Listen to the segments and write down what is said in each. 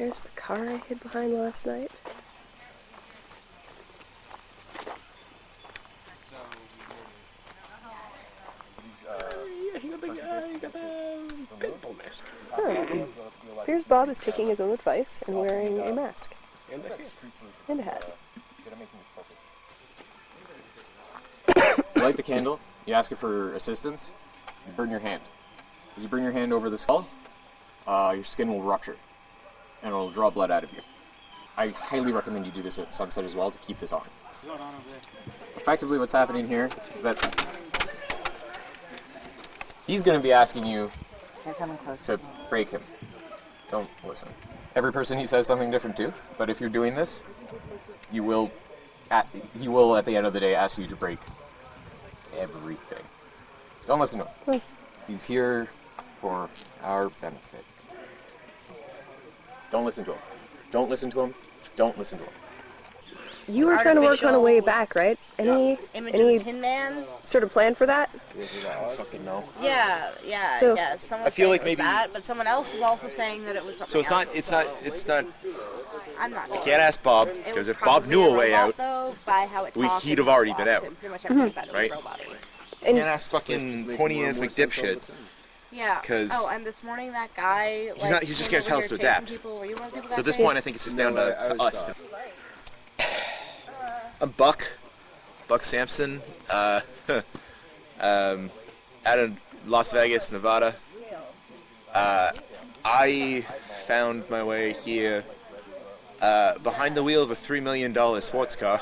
There's the car I hid behind last night. Oh. Here's Bob is taking his own advice and wearing a mask. And a hat. You light the candle, you ask it for assistance, you burn your hand. As you bring your hand over the skull, your skin will rupture, and it'll draw blood out of you. I highly recommend you do this at sunset as well to keep this on. Effectively what's happening here is that he's going to be asking you to break him. Don't listen. Every person he says something different to, but if you're doing this, he will at the end of the day ask you to break everything. Don't listen to him. He's here for our benefit. Don't listen to him. Don't listen to him. Don't listen to him. You were trying to work on a way back, right? Any Tin Man sort of plan for that? I don't fucking know. Yeah. So, Someone I feel like it was maybe that, but someone else was also saying that it was something So else. it's not. I'm not. You can't ask Bob It because was if Bob probably knew a way robot, out, though, by how it talked he'd and have already how been it out. walked and pretty much everything about it was right? robot-y. you can't ask fucking pointy ass McDipshit. Yeah. 'Cause and this morning that guy. He's just gonna tell us to adapt. Were you one of the people So that at this day? point, I think it's just down to us. I'm Buck Sampson, out of Las Vegas, Nevada. I found my way here behind the wheel of a $3 million sports car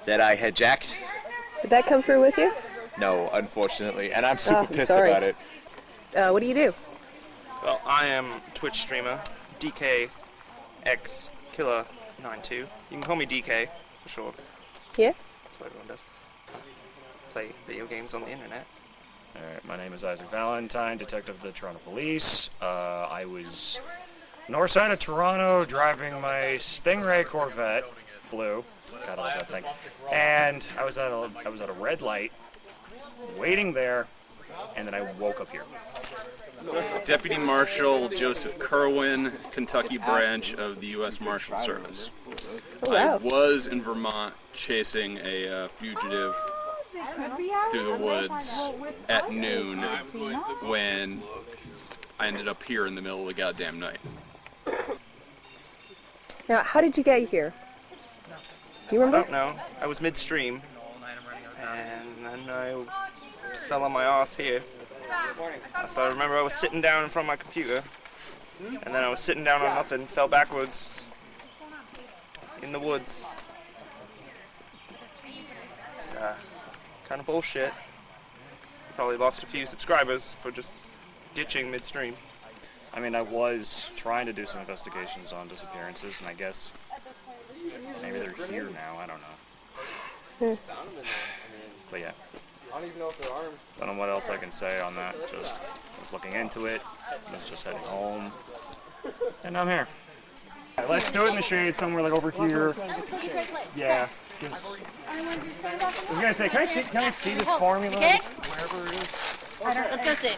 that I had jacked. Did that come through with you? No, unfortunately, and I'm super pissed sorry. about it. What do you do? Well, I am Twitch streamer DKXKiller92. You can call me DK for short. Yeah? That's what everyone does. Play video games on the internet. Alright, my name is Isaac Valentine, detective of the Toronto Police. I was north side of Toronto driving my Stingray Corvette, blue, gotta love that thing, and I was at a red light, waiting there, and then I woke up here. Deputy Marshal Joseph Kerwin, Kentucky branch of the U.S. Marshal Service. Oh, wow. I was in Vermont chasing a fugitive through the woods at noon when I ended up here in the middle of the goddamn night. Now, how did you get here? Do you I remember? don't know. I was midstream, and then I fell on my ass here. So I remember I was sitting down in front of my computer, and then I was sitting down on nothing, fell backwards in the woods. It's kind of bullshit. Probably lost a few subscribers for just ditching midstream. I mean, I was trying to do some investigations on disappearances, and I guess maybe they're here now, I don't know. But yeah. Don't know what else I can say on that. Just was looking into it, was just heading home, and I'm here. Let's do it in the shade somewhere like over here. Yeah. I was gonna say, can I see this formula wherever it is? Let's go see.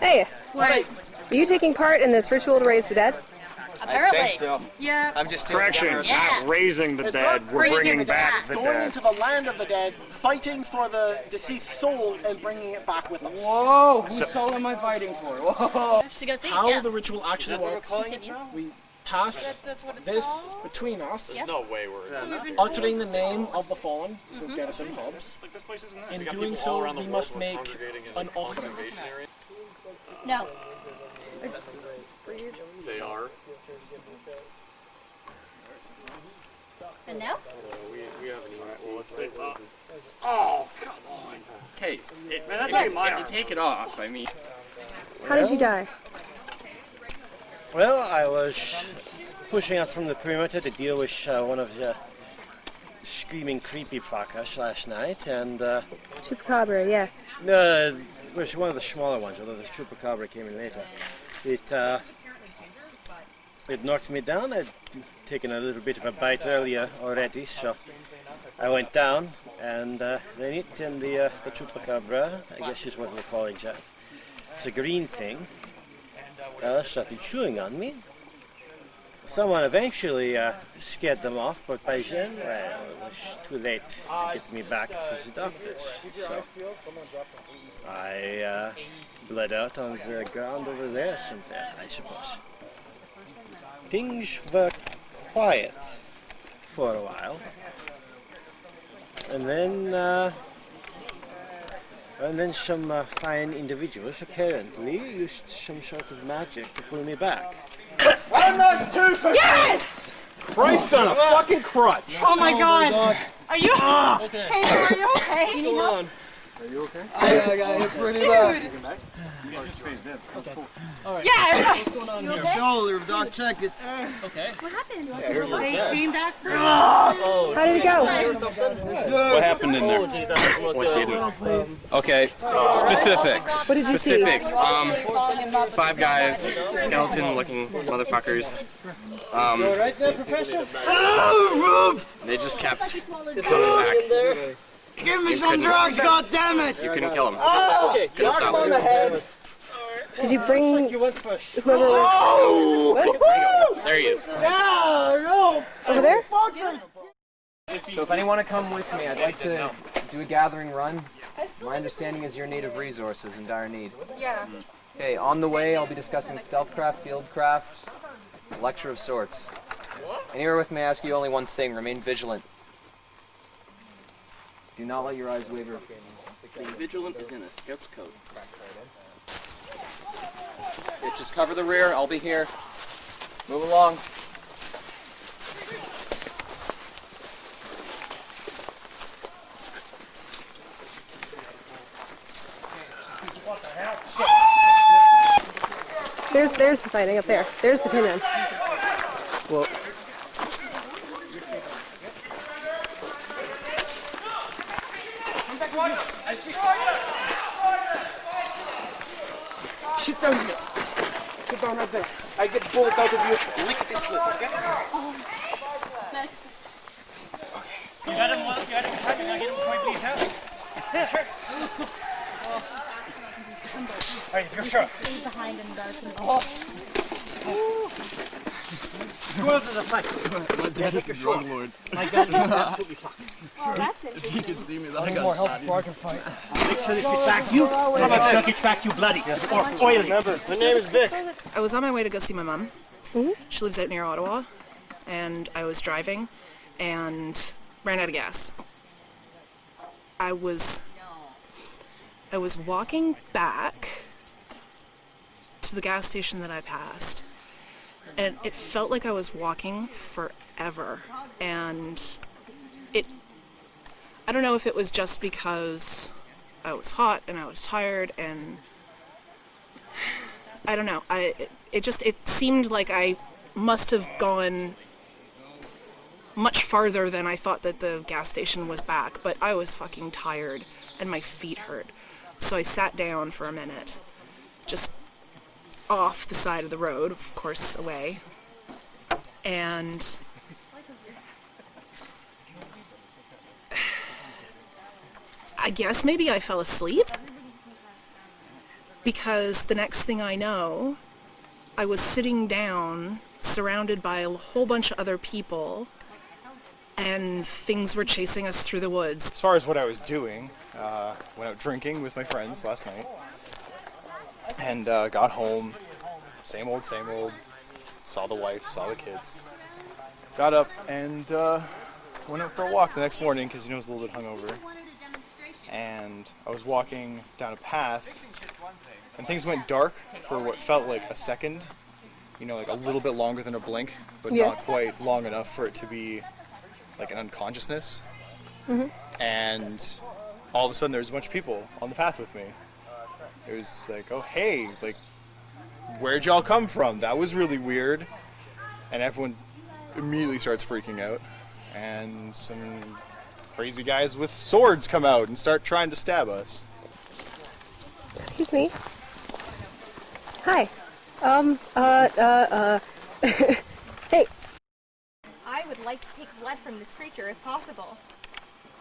Hey, What? are you taking part in this ritual to raise the dead? Apparently. Yeah. I'm just Correction, Yeah. not raising the dead, we're raising bringing the back dead. the Going dead. into the land of the dead, fighting for the deceased soul and bringing it back with us. Whoa, whose soul am I fighting for? Whoa. To go see. How Yeah. the ritual actually works, Continue. we pass this between us, Yes. uttering the name of the fallen, so Garrison Hobbs. In doing so, we must make an offering. No. They are. And now? Oh, come on. Hey, you take it off. I mean. How did you die? Well, I was pushing up from the perimeter to deal with one of the screaming creepy fuckers last night, and Chupacabra, yeah. no, it was one of the smaller ones, although the chupacabra came in later. It knocked me down. I'd taken a little bit of a bite earlier already, so I went down, and then it and the chupacabra, I guess is what we're calling it. It's a green thing. Started chewing on me, someone eventually scared them off, but by then, well, it was too late to get me back to the doctors. So I bled out on the ground over there somewhere, I suppose. Things were quiet for a while, and then some fine individuals apparently used some sort of magic to pull me back. Yes! Christ on a fucking crutch! Oh my god! Are you okay? Are you okay? What's going on? Are you okay? I got hit pretty bad. You guys just phased in. Okay. Cool. All right. Yeah! What's going on You here? okay? Shoulder, doc, check it. Okay. What happened? They came back for Oh. How did it go? What happened in there? What didn't? Okay, specifics. What did you see? Specifics. 5 guys, skeleton-looking motherfuckers. Right there, Professor? They just kept coming back. Give me some drugs, goddammit! You couldn't kill them. Okay, Couldn't stop on the them. head. Did you bring whoever? There he is. Yeah, no! Over there? So if anyone want to come with me, I'd like to do a gathering run. My understanding is your native resources in dire need. Yeah. Okay, on the way I'll be discussing stealthcraft, fieldcraft, a lecture of sorts. Anywhere with me, I ask you only one thing, remain vigilant. Do not let your eyes waver. Being vigilant is in a scout's code. Okay, just cover the rear, I'll be here. Move along. There's the fighting up there. There's the tin man. Well, Sit down here. Sit down right there. I get the bullet out of you. Lick this clip, okay? You got him well, you got him tight, you got him point please, huh? Sure. Alright, if you're sure. Stay behind and dark and Go out to the fight. My dad is a drug lord. My God, you're absolutely fucking. Oh, that's interesting. You can see me. I need more help before I can fight. Make sure it gets back to you. How about this? Gets back to you bloody. Or oily. Remember, my name is Vic. I was on my way to go see my mom. She lives out near Ottawa, and I was driving and ran out of gas. I was walking back to the gas station that I passed, and it felt like I was walking forever. And I don't know if it was just because I was hot and I was tired, and I don't know. It seemed like I must have gone much farther than I thought that the gas station was back, but I was fucking tired and my feet hurt. So I sat down for a minute, just off the side of the road, of course, away. And I guess maybe I fell asleep, because the next thing I know, I was sitting down, surrounded by a whole bunch of other people, and things were chasing us through the woods. As far as what I was doing, went out drinking with my friends last night, and got home, same old, saw the wife, saw the kids, got up and went out for a walk the next morning because I was a little bit hungover, and I was walking down a path, and things went dark for what felt like a second, like a little bit longer than a blink, but not quite long enough for it to be like an unconsciousness. And all of a sudden there's a bunch of people on the path with me. It was like, oh hey, like, where'd y'all come from? That was really weird. And everyone immediately starts freaking out, and some crazy guys with swords come out and start trying to stab us. Excuse me. Hi. Hey. I would like to take blood from this creature if possible,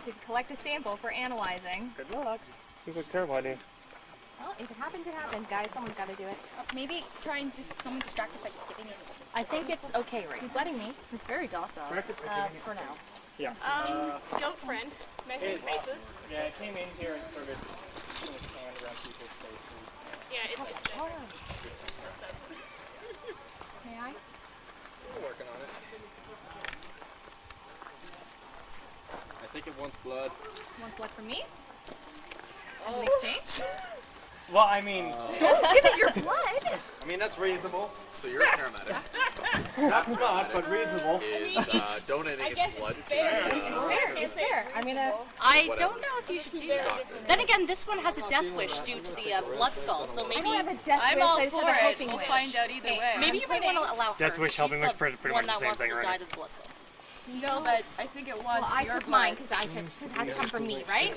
to collect a sample for analyzing. Good luck. Seems like a terrible idea. Well, if it happens, guys. Someone's got to do it. Maybe try and someone distract us by getting in. I think it's okay right He's letting me. It's very docile. For now. Yeah. Goat friend. Making faces. Yeah, I came in here and started putting his hand around people's faces. Yeah, it's May I? We're working on it. I think it wants blood. Want blood from me? Oh. As an exchange? Well, I mean... Don't give it your blood! I mean, that's reasonable. So you're a paramedic. Not smart, but reasonable. Is donating its blood to It's fair. I'm gonna... I don't know if you should do that. Then again, this one has a death wish due to the blood skull, so maybe... I don't have a death I'm wish, all I just for have a it. hoping We'll wish. find out either way. Maybe you might want to allow her. Death wish, helping wish, She's pretty the much one the that same wants thing, to right? die to the blood skull. No, but I think it wants Well, I your took blood. mine because it has to come from me, right?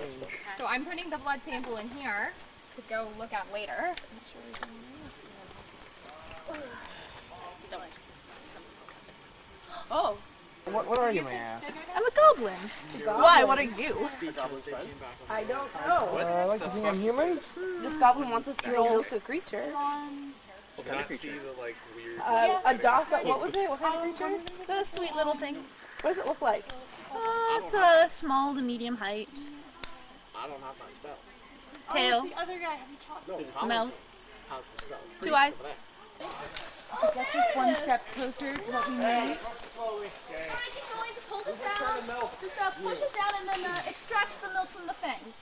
So I'm putting the blood sample in here to go look at later. Oh. What are you, may I ask? I'm a goblin. Why? What are you? I don't know. I like to think I'm human. This goblin wants us to roll the creature. Can I see the like weird? A docile. What was it? What kind of creature? It's a sweet little thing. What does it look like? It's a small to medium height. I don't have my spell. Tail. The other guy. Have you chopped? No, Mouth. how's the spell? 2 eyes. That's just one step closer to what we need. Just hold it down. Just push it down and then extract the milk from the fangs.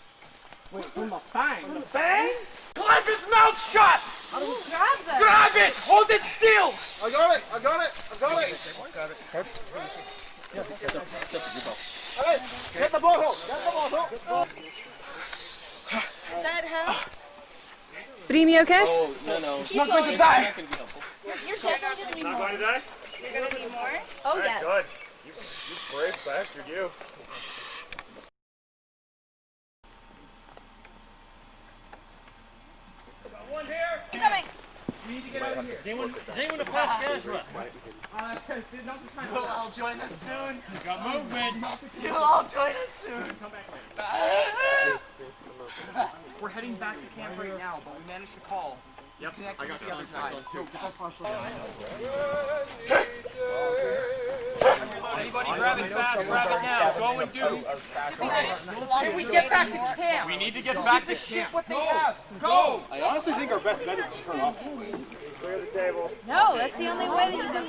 Wait, from the fangs? The fangs? Clamp his mouth shut! How do we grab them? Grab it! Hold it still! I got it! I got it! I got it! Alright, get the bottle! Get the bottle! Is that how? Bream, you okay? Oh, no. It's not going to die! You're definitely gonna need Not more. going to die? You're gonna need more? Oh, yes. Good. You brave bastard, you. One here! Coming. We need to get out of here. Does anyone pass Gazra? You'll all join us soon. You got movement. You'll all join us soon. We're heading back to camp right now, but we managed to call. Yep. Connect with the other side. Go, get that flashlight. Anybody grab it fast, grab it now. Go and do. Can we get back to camp? We need to get back to camp. What they have. Go! I honestly think our best bet is to turn off. Clear the table. No, that's the only way that you can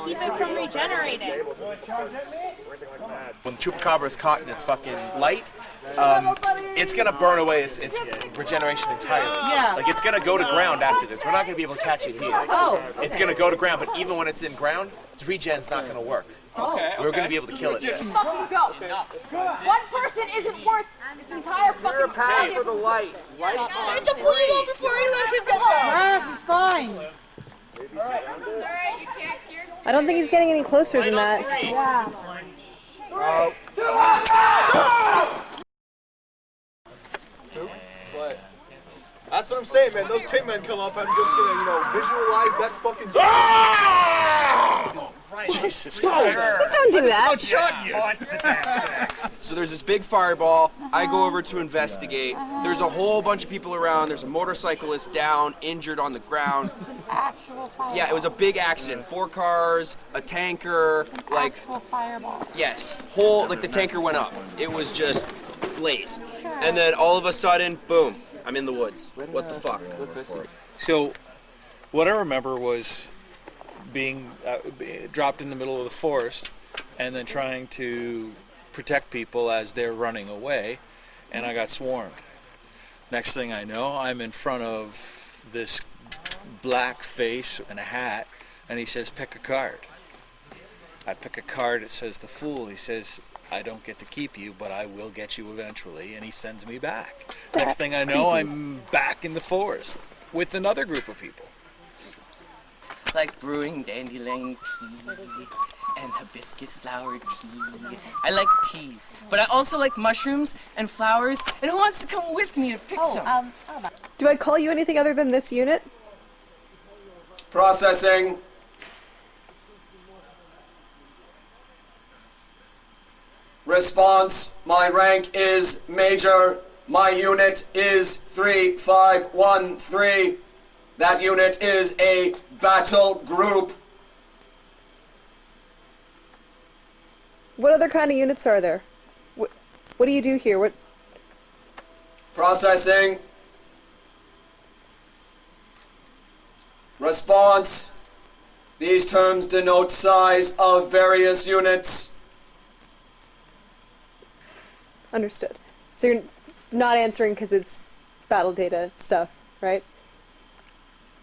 keep it from regenerating. When the chupacabra is caught in its fucking light, it's gonna burn away its regeneration entirely. Yeah. Like it's gonna go to ground after this. We're not gonna be able to catch it here. Oh, It's gonna go to ground, but even when it's in ground, its regen's not gonna work. Okay. We're gonna be able to kill it there. Fucking go. One person isn't worth this entire fucking Pay for the light. Light on. I have to pull you out before I let him go. Ah, fine. I don't think he's getting any closer than that. Yeah. That's what I'm saying, man. Those tin men come up, I'm just gonna, visualize that fucking... Jesus Please don't do that. So there's this big fireball. I go over to investigate. There's a whole bunch of people around. There's a motorcyclist down, injured on the ground. Actual fireball. Yeah, it was a big accident. 4 cars, a tanker, like, Actual fireball. yes, the tanker went up. It was just blaze. And then all of a sudden, boom, I'm in the woods. What the fuck? So, what I remember was being dropped in the middle of the forest and then trying to protect people as they're running away, and I got swarmed. Next thing I know, I'm in front of this black face and a hat, and he says, pick a card. I pick a card, it says the Fool. He says, I don't get to keep you, but I will get you eventually, and he sends me back. Next thing I know, I'm back in the forest with another group of people. Like brewing dandelion tea and hibiscus flower tea. I like teas, but I also like mushrooms and flowers. And who wants to come with me to pick some? Do I call you anything other than this unit? Processing. Response, my rank is Major. My unit is 3513. That unit is a battle group. What other kind of units are there? What do you do here? What? Processing. Response. These terms denote size of various units. Understood. So you're not answering because it's battle data stuff, right?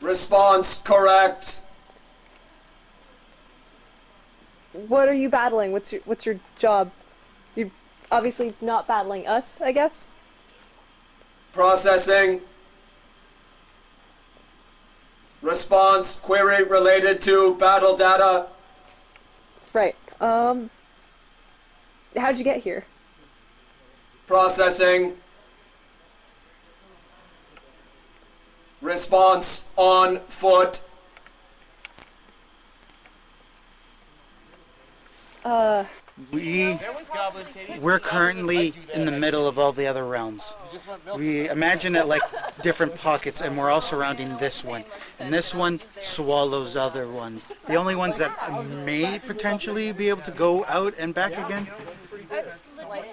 Response correct. What are you battling? What's your job? You're obviously not battling us, I guess? Processing. Response query related to battle data. Right. How'd you get here? Processing. Response on foot. We're currently in the middle of all the other realms. We imagine it like different pockets, and we're all surrounding this one. And this one swallows other ones. The only ones that may potentially be able to go out and back again,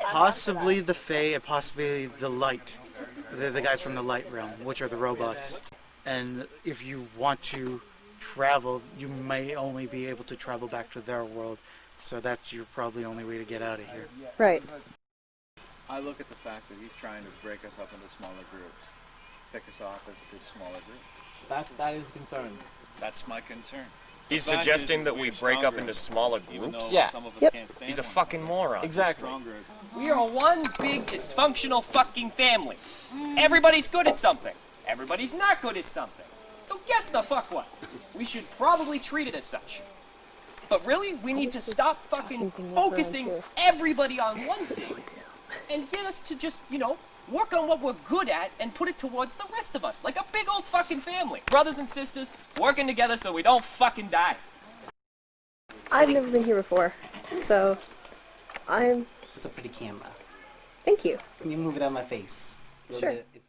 possibly the Fae and possibly the Light. The guys from the Light realm, which are the robots. And if you want to travel, you may only be able to travel back to their world. So that's your probably only way to get out of here. Right. I look at the fact that he's trying to break us up into smaller groups, pick us off as this smaller group. That is a concern. That's my concern. He's suggesting that we break up into smaller groups? Yeah. Yep. He's a fucking moron. Exactly. We are one big dysfunctional fucking family. Everybody's good at something. Everybody's not good at something. So guess the fuck what? We should probably treat it as such. But really, we need to stop fucking focusing everybody on one thing and get us to just, work on what we're good at and put it towards the rest of us. Like a big old fucking family. Brothers and sisters working together so we don't fucking die. I've never been here before, so I'm... It's a pretty camera. Thank you. Can you move it on my face? A little Sure. bit.